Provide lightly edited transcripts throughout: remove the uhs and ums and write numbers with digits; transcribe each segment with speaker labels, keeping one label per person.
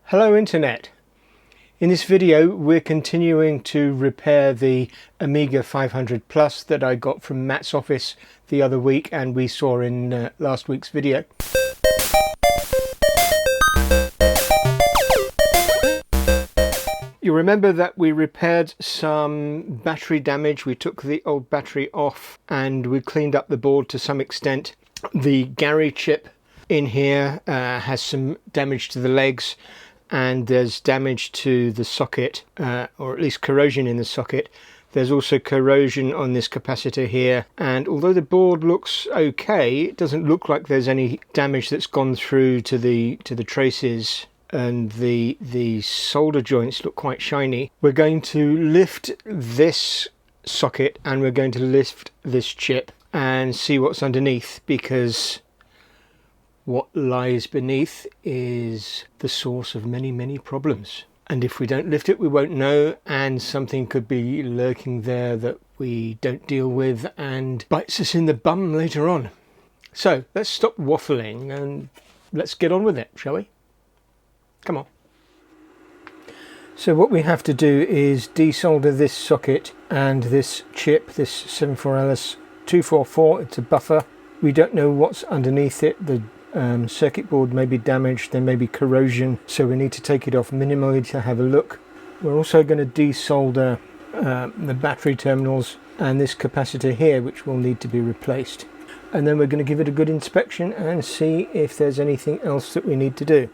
Speaker 1: Hello Internet! In this video we're continuing to repair the Amiga 500 Plus that I got from Matt's office the other week and we saw in last week's video. You remember that we repaired some battery damage. We took the old battery off and we cleaned up the board to some extent. The Gary chip in here has some damage to the legs, and there's damage to the socket, or at least corrosion in the socket. There's also corrosion on this capacitor here, and although the board looks okay, it doesn't look like there's any damage that's gone through to the traces, and the solder joints look quite shiny. We're going to lift this socket and we're going to lift this chip and see what's underneath, because what lies beneath is the source of many problems, and if we don't lift it we won't know, and something could be lurking there that we don't deal with and bites us in the bum later on. So let's stop waffling and let's get on with it, shall we? Come on. So what we have to do is desolder this socket and this chip, this 74LS244. It's a buffer. We don't know what's underneath it. The circuit board may be damaged, there may be corrosion, so we need to take it off minimally to have a look. We're also going to desolder the battery terminals and this capacitor here, which will need to be replaced, and then we're going to give it a good inspection and see if there's anything else that we need to do.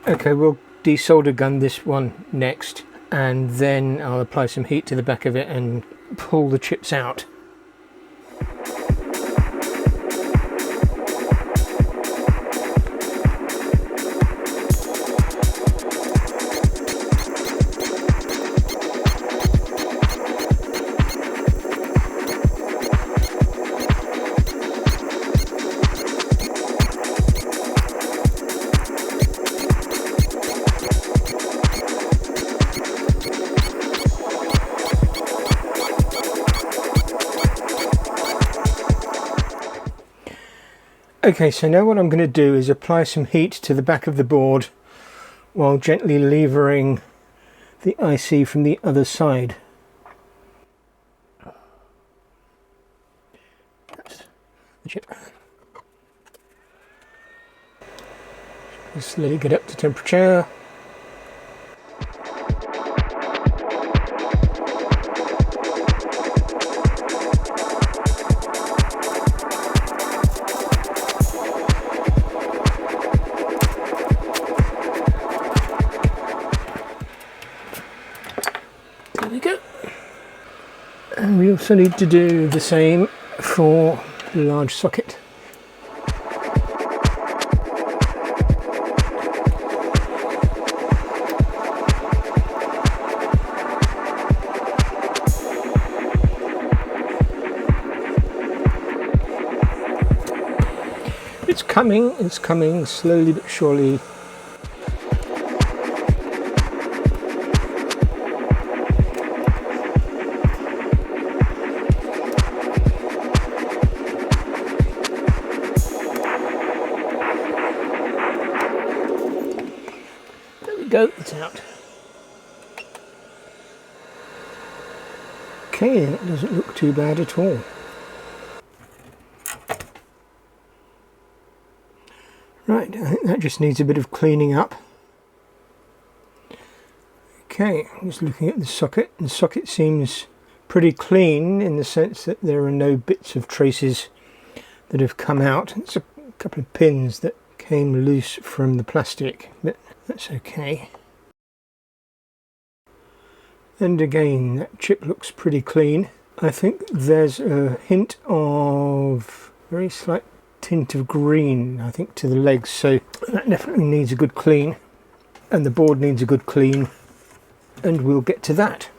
Speaker 1: Okay, we'll desolder gun this one next, and then I'll apply some heat to the back of it and pull the chips out. Okay, so now what I'm going to do is apply some heat to the back of the board while gently levering the IC from the other side. That's the chip. Just let it get up to temperature. There we go. And we also need to do the same for the large socket. It's coming slowly but surely. Go, it's out. Okay, that doesn't look too bad at all. Right, I think that just needs a bit of cleaning up. Okay, I'm just looking at the socket. The socket seems pretty clean in the sense that there are no bits of traces that have come out. It's a couple of pins that came loose from the plastic, but that's okay. And again, that chip looks pretty clean. I think there's a hint of very slight tint of green, I think, to the legs, so that definitely needs a good clean, and the board needs a good clean, and we'll get to that.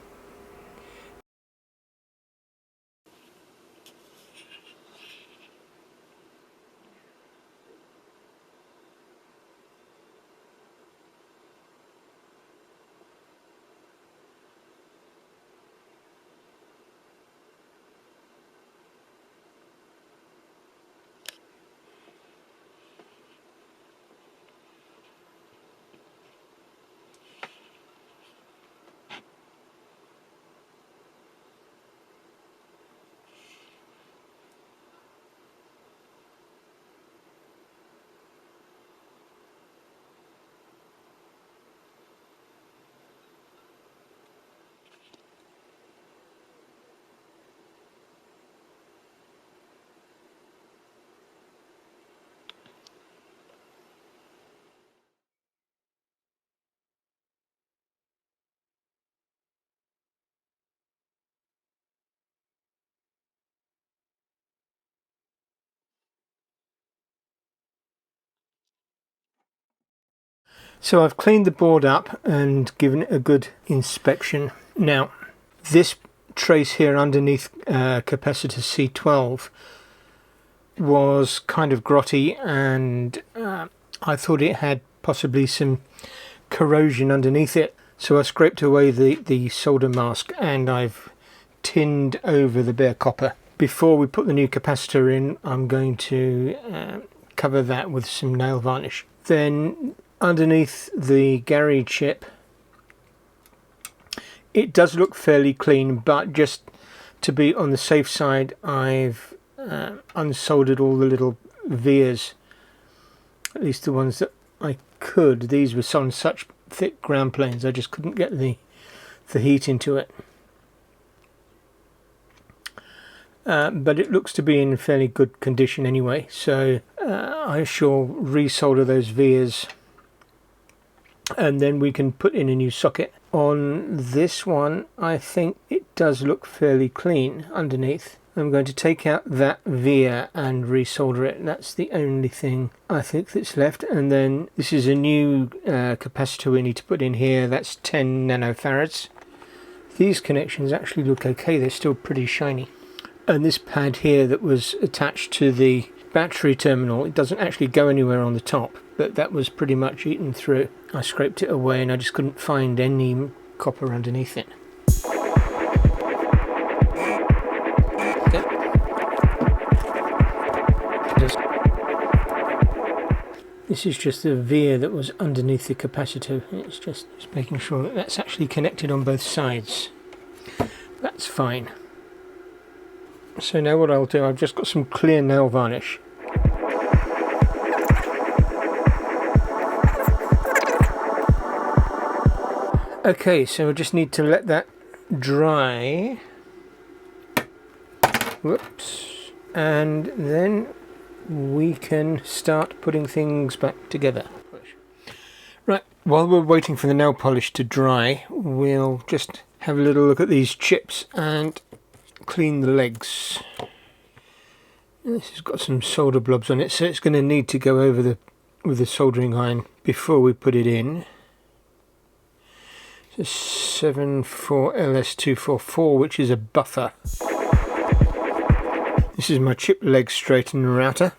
Speaker 1: So I've cleaned the board up and given it a good inspection. Now, this trace here underneath capacitor C12 was kind of grotty, and I thought it had possibly some corrosion underneath it. So I scraped away the solder mask and I've tinned over the bare copper. Before we put the new capacitor in, I'm going to cover that with some nail varnish. Then underneath the Gary chip, it does look fairly clean, but just to be on the safe side, I've unsoldered all the little vias, at least the ones that I could. These were on such thick ground planes, I just couldn't get the heat into it. But it looks to be in fairly good condition anyway, so I shall resolder those vias, and then we can put in a new socket. On this one, I think it does look fairly clean underneath. I'm going to take out that via and resolder it. That's the only thing I think that's left. And then this is a new capacitor we need to put in here. That's 10 nanofarads. These connections actually look okay. They're still pretty shiny. And this pad here that was attached to the battery terminal, it doesn't actually go anywhere on the top, but that was pretty much eaten through. I scraped it away and I just couldn't find any copper underneath it. Okay. This is just the via that was underneath the capacitor. It's just making sure that that's actually connected on both sides. That's fine. So now what I'll do, I've just got some clear nail varnish. Okay, so we just need to let that dry. Whoops. And then we can start putting things back together. Right, while we're waiting for the nail polish to dry, we'll just have a little look at these chips and clean the legs. This has got some solder blobs on it, so it's going to need to go over with the soldering iron before we put it in. It's a 74LS244, which is a buffer. This is my chip leg straightener router.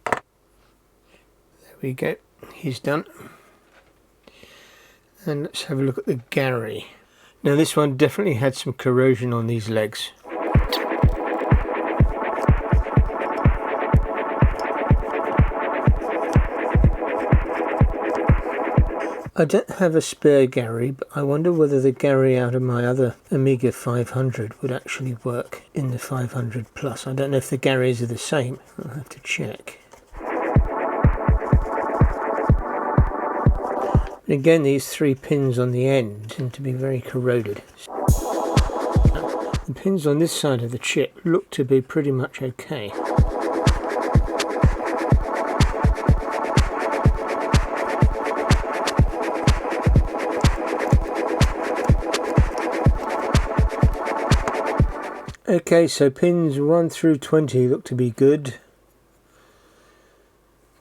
Speaker 1: There we go, he's done. And let's have a look at the Gary. Now this one definitely had some corrosion on these legs. I don't have a spare Gary, but I wonder whether the Gary out of my other Amiga 500 would actually work in the 500 Plus. I don't know if the Garys are the same. I'll have to check. And again, these 3 pins on the end seem to be very corroded. The pins on this side of the chip look to be pretty much okay. Okay, so pins 1 through 20 look to be good.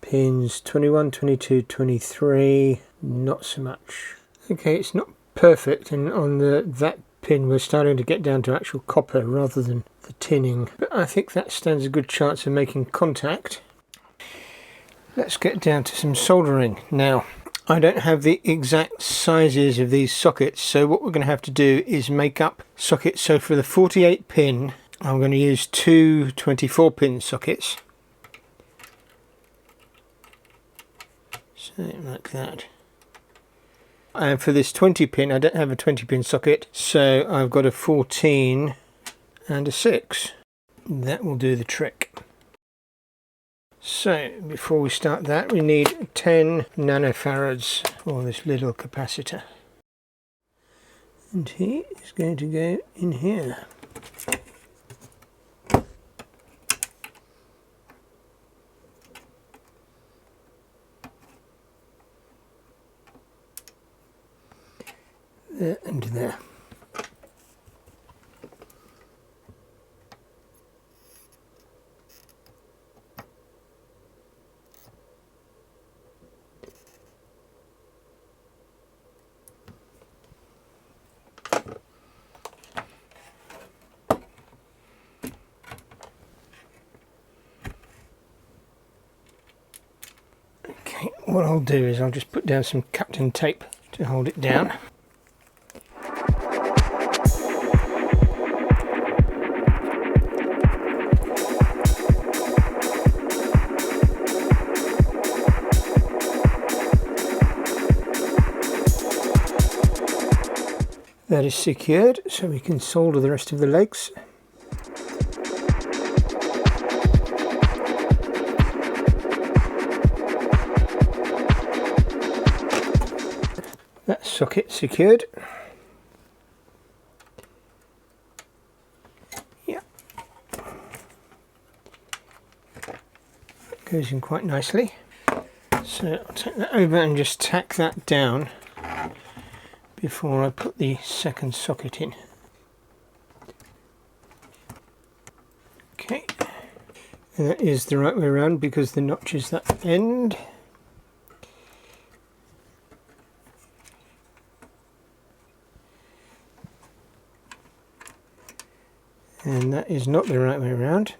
Speaker 1: Pins 21, 22, 23, not so much. Okay, it's not perfect, and on that pin we're starting to get down to actual copper rather than the tinning. But I think that stands a good chance of making contact. Let's get down to some soldering. Now, I don't have the exact sizes of these sockets, so what we're going to have to do is make up sockets. So for the 48 pin, I'm going to use two 24 pin sockets. So like that. And for this 20 pin, I don't have a 20 pin socket, so I've got a 14 and a 6. That will do the trick. So before we start that, we need 10 nanofarads for this little capacitor. And he is going to go in here. There and there. Okay, what I'll do is I'll just put down some Captain tape to hold it down. That is secured, so we can solder the rest of the legs. That socket secured. Yeah. Goes in quite nicely. So I'll take that over and just tack that down before I put the second socket in. Okay, and that is the right way around because the notch is that end. And that is not the right way around.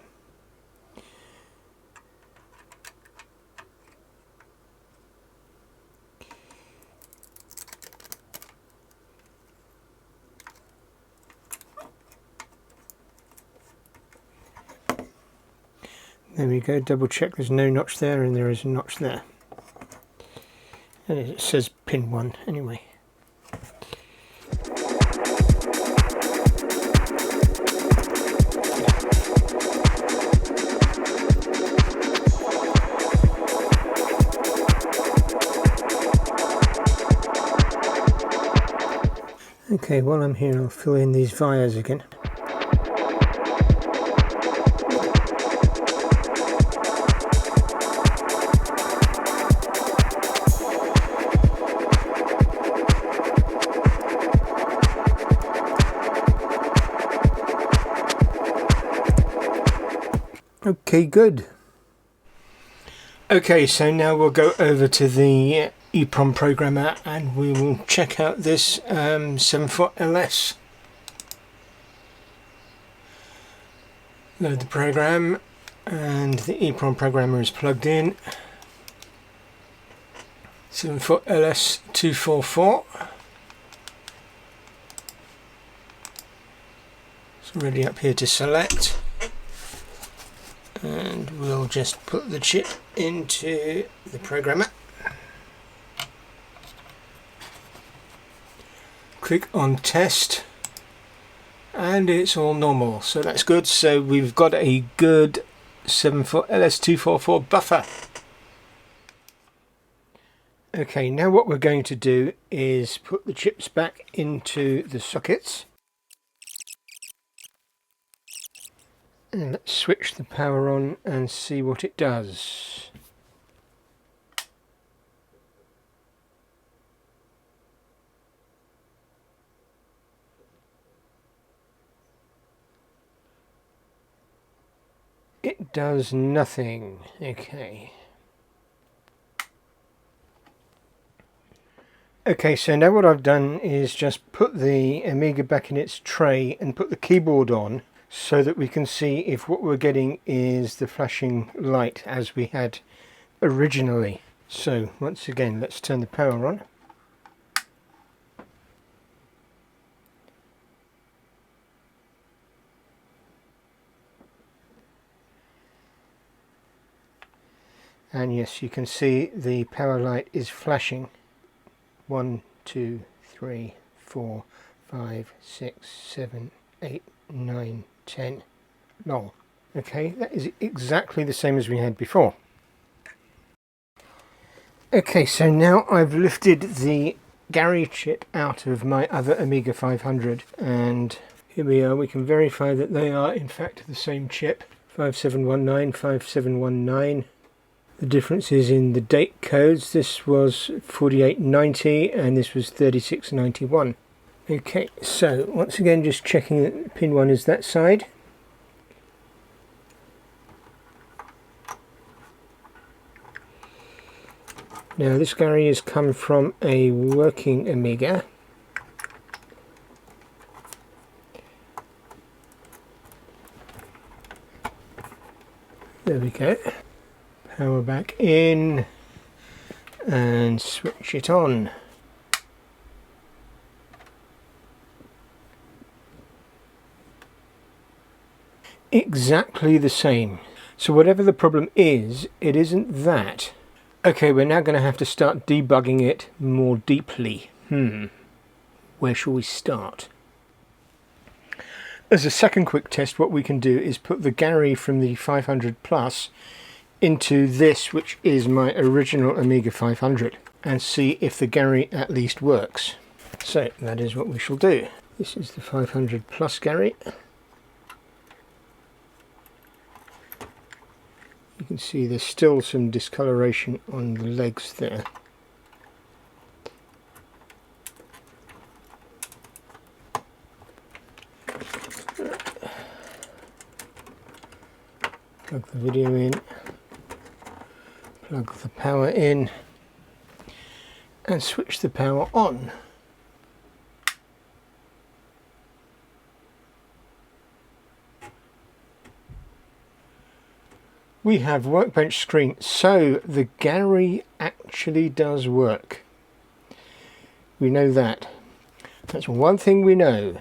Speaker 1: There we go, double check there's no notch there, and there is a notch there. And it says pin 1 anyway. Okay, while I'm here I'll fill in these vias again. Okay, good. Okay, so now we'll go over to the EEPROM programmer and we will check out this 7-foot LS. Load the program and the EEPROM programmer is plugged in. 7-foot LS 244. It's already up here to select. And we'll just put the chip into the programmer. Click on test and it's all normal, so that's good. So we've got a good 7-foot LS244 buffer. Okay, now what we're going to do is put the chips back into the sockets. And let's switch the power on and see what it does. does nothing. Okay. Okay, so now what I've done is just put the Amiga back in its tray and put the keyboard on so that we can see if what we're getting is the flashing light as we had originally. So once again, let's turn the power on. And yes, you can see the power light is flashing. 1, 2, 3, 4, 5, 6, 7, 8, 9, 10. Long. Okay, that is exactly the same as we had before. Okay, so now I've lifted the Gary chip out of my other Amiga 500, and here we are. We can verify that they are in fact the same chip. 5719, 5719. The difference is in the date codes. This was 4890 and this was 3691. Okay, so once again just checking that pin 1 is that side. Now this Gary has come from a working Amiga. There we go. Power back in and switch it on. Exactly the same. So whatever the problem is, it isn't that. Okay, we're now going to have to start debugging it more deeply. Where shall we start? As a second quick test, what we can do is put the Gary from the 500 Plus into this, which is my original Amiga 500, and see if the Gary at least works. So that is what we shall do. This is the 500 Plus Gary. You can see there's still some discoloration on the legs there. Plug the video in. Plug the power in and switch the power on. We have workbench screen, so the Gary actually does work. We know that. That's one thing we know.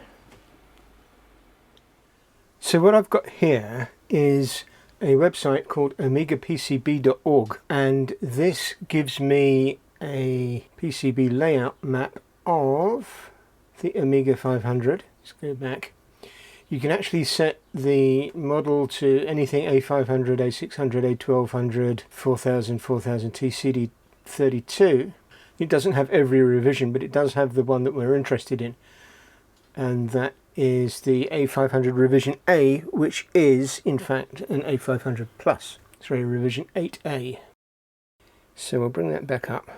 Speaker 1: So what I've got here is a website called amigapcb.org, and this gives me a PCB layout map of the Amiga 500. Let's go back. You can actually set the model to anything A500, A600, A1200, 4000, 4000T, CD32. It doesn't have every revision, but it does have the one that we're interested in, and that is the A500 revision A, which is in fact an A500 Plus. Sorry, revision 8A. So we'll bring that back up.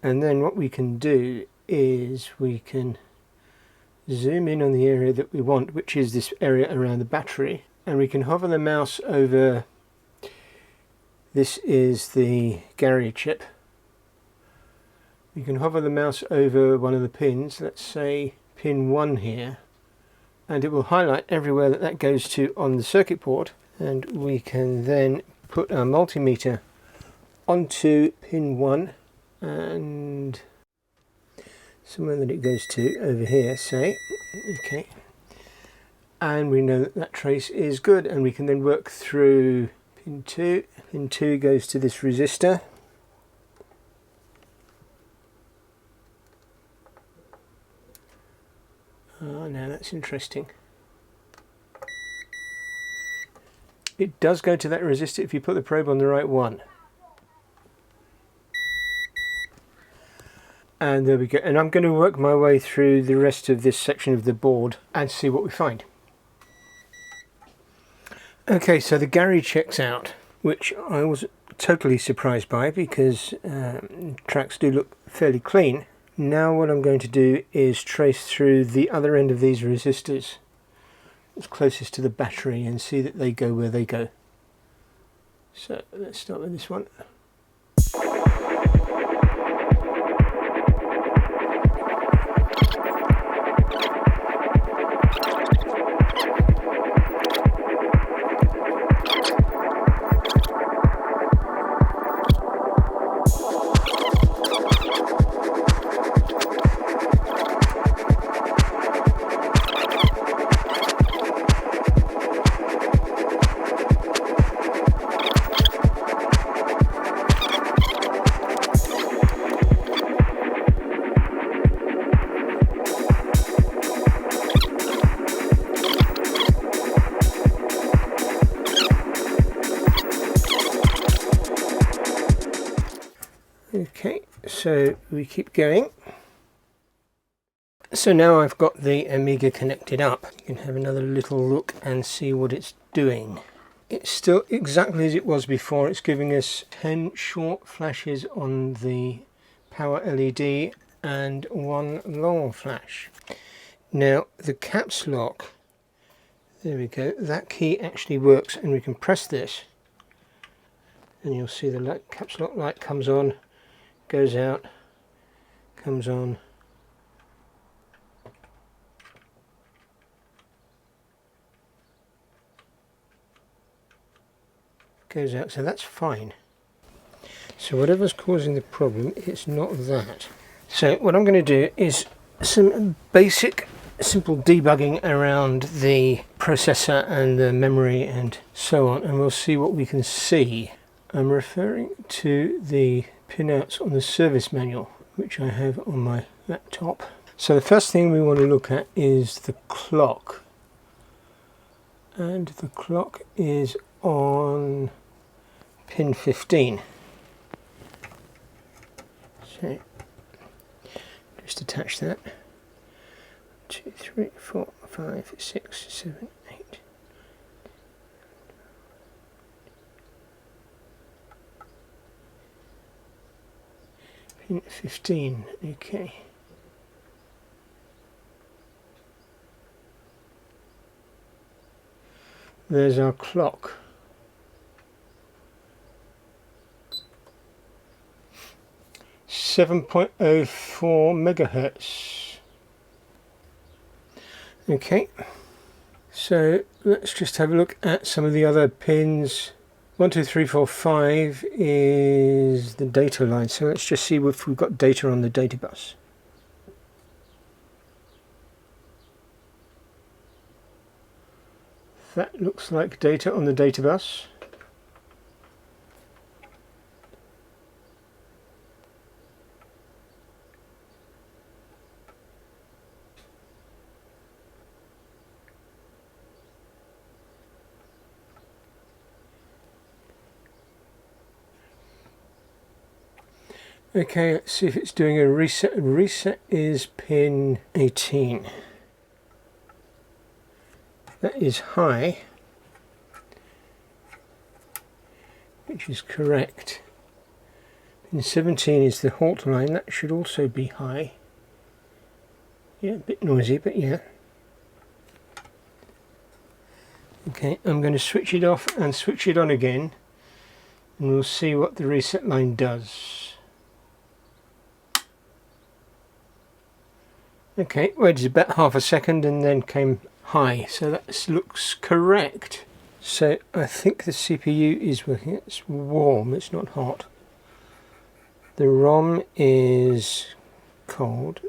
Speaker 1: And then what we can do is we can zoom in on the area that we want, which is this area around the battery, and we can hover the mouse over. This is the Gary chip. You can hover the mouse over one of the pins, let's say pin 1 here, and it will highlight everywhere that goes to on the circuit board, and we can then put our multimeter onto pin 1 and somewhere that it goes to over here, say. Okay, and we know that that trace is good, and we can then work through pin 2. Pin 2 goes to this resistor. Oh, now that's interesting. It does go to that resistor if you put the probe on the right one. And there we go. And I'm going to work my way through the rest of this section of the board and see what we find. Okay, so the Gary checks out, which I was totally surprised by because tracks do look fairly clean. Now what I'm going to do is trace through the other end of these resistors, it's closest to the battery, and see that they go where they go. So let's start with this one. Okay, so we keep going. So now I've got the Amiga connected up. You can have another little look and see what it's doing. It's still exactly as it was before. It's giving us 10 short flashes on the power LED and 1 long flash. Now the caps lock, there we go, that key actually works, and we can press this and you'll see the caps lock light comes on, goes out, comes on, goes out, so that's fine. So whatever's causing the problem, it's not that. So what I'm going to do is some basic simple debugging around the processor and the memory and so on, and we'll see what we can see. I'm referring to the pinouts on the service manual, which I have on my laptop. So the first thing we want to look at is the clock, and the clock is on pin 15. So just attach that. 2, 3, 4, 5, 6, 7, 8. Pin 15, okay. There's our clock. .04 megahertz. Okay, so let's just have a look at some of the other pins. 1, 2, 3, 4, 5 is the data line, so let's just see if we've got data on the data bus. That looks like data on the data bus. Okay, let's see if it's doing a reset. Reset is pin 18. That is high, which is correct. Pin 17 is the halt line. That should also be high. Yeah, a bit noisy, but yeah. Okay, I'm going to switch it off and switch it on again, and we'll see what the reset line does. Okay, waited about half a second and then came high, so that looks correct. So I think the CPU is working. It's warm, it's not hot. The ROM is cold.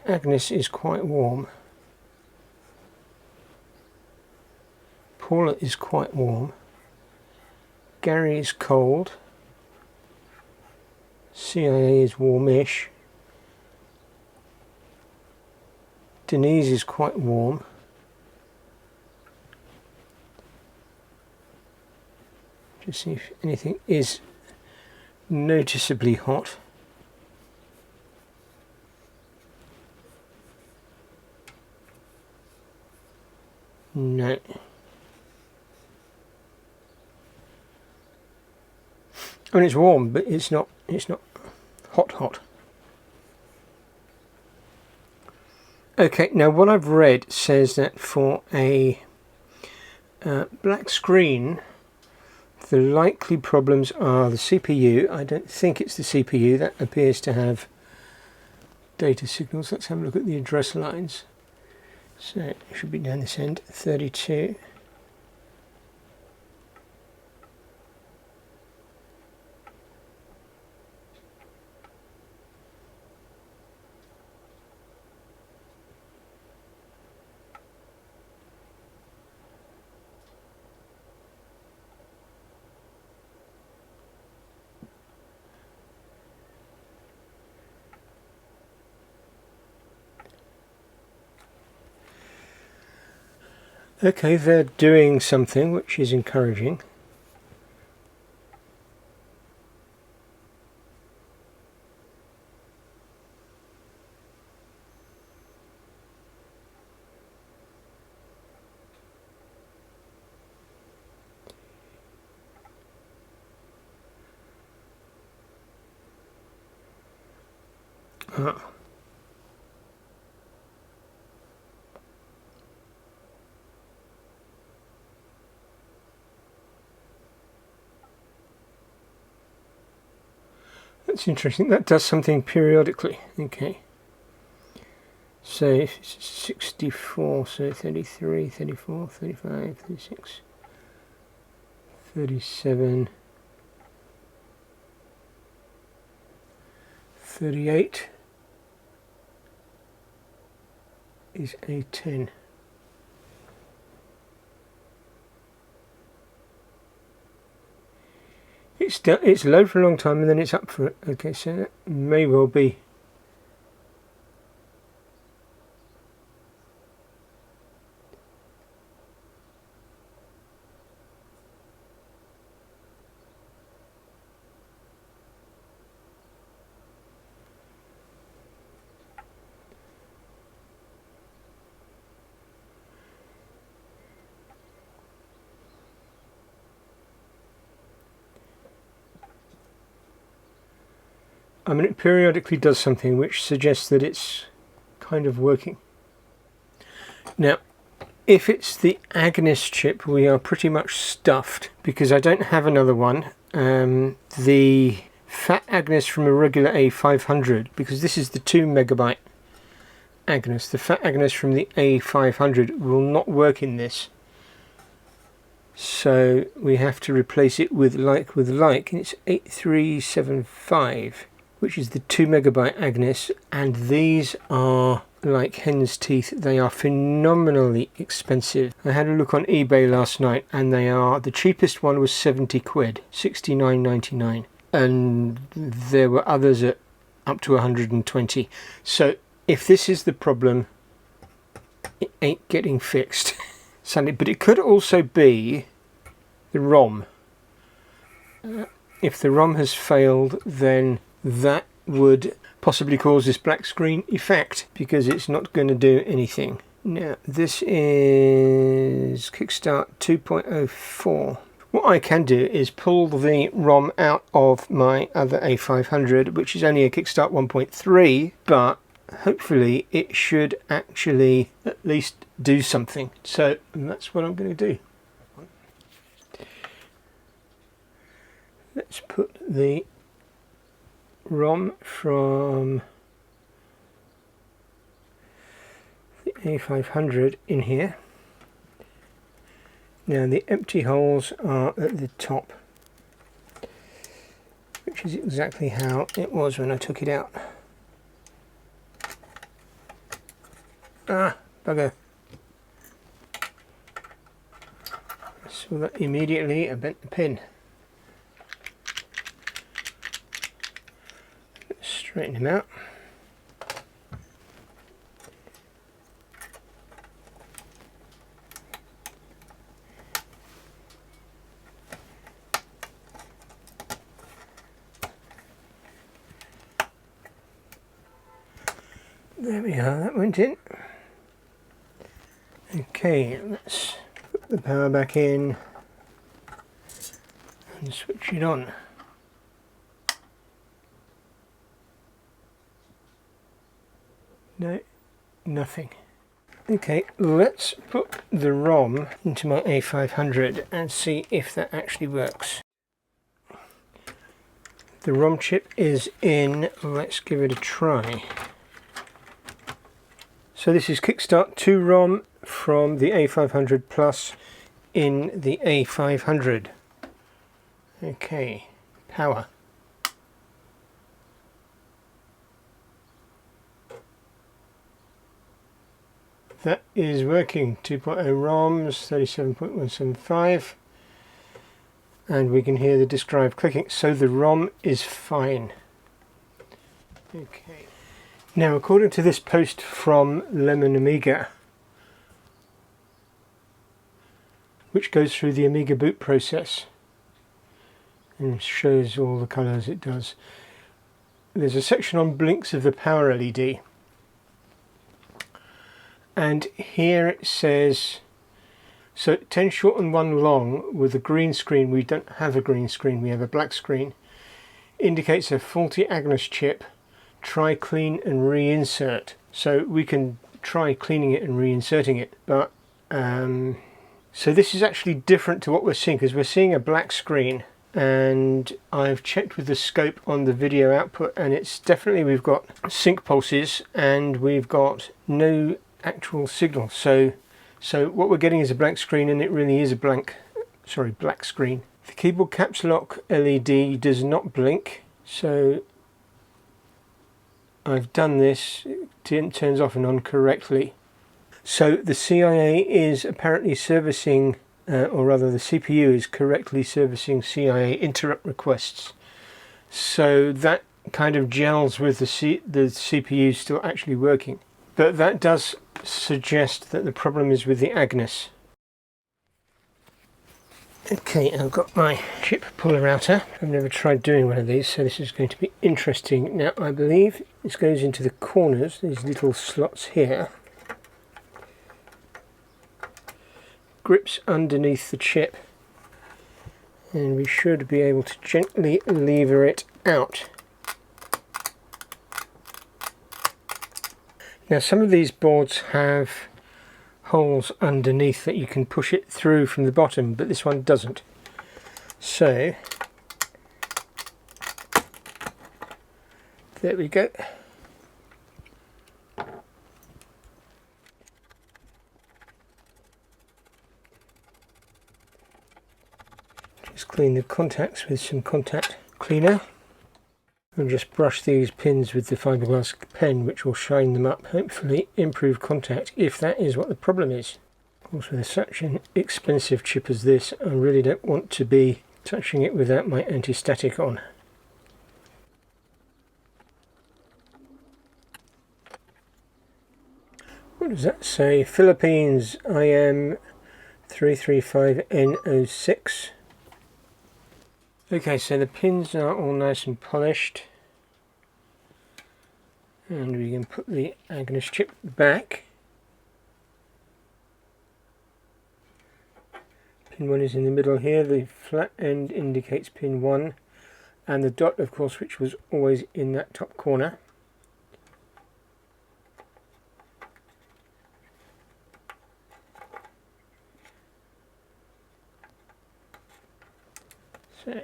Speaker 1: Agnus is quite warm. Paula is quite warm. Gary is cold. CIA is warmish. Denise is quite warm. Just see if anything is noticeably hot. No. I mean, it's warm, but it's not it's not hot. Okay, now what I've read says that for a black screen, the likely problems are the CPU. I don't think it's the CPU. That appears to have data signals. Let's have a look at the address lines. So it should be down this end, 32. Okay, they're doing something which is encouraging. That's interesting. That does something periodically. Okay. So if it's 64, so 33, 34, 35, 36, 37, 38 is A10. It's low for a long time and then it's up for it. Okay, so that may well be. I mean, it periodically does something which suggests that it's kind of working. Now, if it's the Agnus chip, we are pretty much stuffed because I don't have another one. The fat Agnus from a regular A500, because this is the 2 megabyte Agnus. The fat Agnus from the A500 will not work in this. So we have to replace it with like, and it's 8375. Which is the 2 megabyte Agnus, and these are like hen's teeth. They are phenomenally expensive. I had a look on eBay last night and they are, the cheapest one was 70 quid, 69.99, and there were others at up to 120. So if this is the problem, it ain't getting fixed. Sadly, but it could also be the ROM. If the ROM has failed, then that would possibly cause this black screen effect because it's not going to do anything. Now this is Kickstart 2.04. What I can do is pull the ROM out of my other A500, which is only a Kickstart 1.3, but hopefully it should actually at least do something. So that's what I'm going to do. Let's put the ROM from the A500 in here. Now the empty holes are at the top, which is exactly how it was when I took it out. Ah, bugger. I saw that immediately. I bent the pin. Straighten him out. There we are, that went in. Okay, let's put the power back in and switch it on. No, nothing. Okay, let's put the ROM into my A500 and see if that actually works. The ROM chip is in, let's give it a try. So this is Kickstart 2 ROM from the A500 Plus in the A500. Okay, power. That is working. 2.0 ROMs, 37.175, and we can hear the disk drive clicking, so the ROM is fine. Okay. Now, according to this post from Lemon Amiga, which goes through the Amiga boot process and shows all the colours it does, there's a section on blinks of the power LED. And here it says, so 10 short and 1 long with a green screen. We don't have a green screen, we have a black screen. Indicates a faulty Agnus chip. Try clean and reinsert. So we can try cleaning it and reinserting it, but so this is actually different to what we're seeing, because we're seeing a black screen, and I've checked with the scope on the video output, and it's definitely, we've got sync pulses and we've got no actual signal. So what we're getting is a blank screen, and it really is a black screen. The keyboard caps lock LED does not blink, so I've done this, it turns off and on correctly. So the CIA is apparently servicing, or rather the CPU is correctly servicing CIA interrupt requests. So that kind of gels with the CPU still actually working. But that does suggest that the problem is with the Agnus. Okay, I've got my chip puller outer. I've never tried doing one of these, so this is going to be interesting. Now, I believe this goes into the corners, these little slots here. Grips underneath the chip, and we should be able to gently lever it out. Now, some of these boards have holes underneath that you can push it through from the bottom, but this one doesn't. So there we go. Just clean the contacts with some contact cleaner. And just brush these pins with the fiberglass pen, which will shine them up, hopefully improve contact if that is what the problem is. Of course, with such an expensive chip as this, I really don't want to be touching it without my anti-static on. What does that say? Philippines IM 335N06. Okay, so the pins are all nice and polished, and we can put the Agnus chip back. Pin 1 is in the middle here, the flat end indicates pin 1, and the dot, of course, which was always in that top corner. So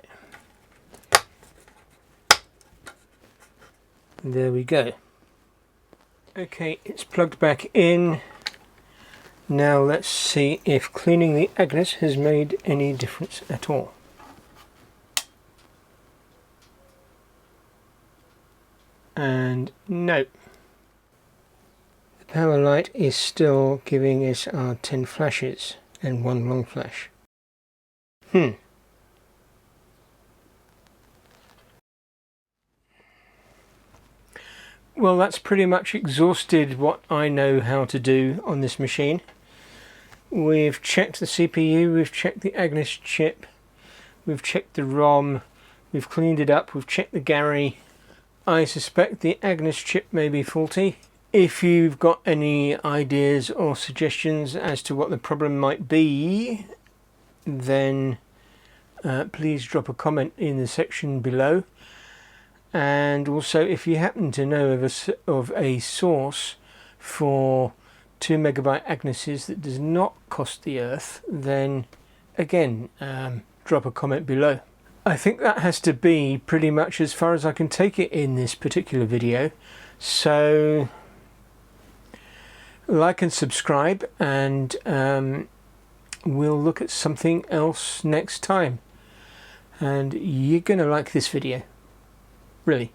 Speaker 1: there we go. Okay, it's plugged back in. Now let's see if cleaning the Agnus has made any difference at all. And no. The power light is still giving us our 10 flashes and 1 long flash. Well, that's pretty much exhausted what I know how to do on this machine. We've checked the CPU, we've checked the Agnus chip, we've checked the ROM, we've cleaned it up, we've checked the Gary. I suspect the Agnus chip may be faulty. If you've got any ideas or suggestions as to what the problem might be, then please drop a comment in the section below. And also, if you happen to know of a source for 2 megabyte Agnuses that does not cost the earth, then again, drop a comment below. I think that has to be pretty much as far as I can take it in this particular video. So like and subscribe, and we'll look at something else next time. And you're gonna like this video, really.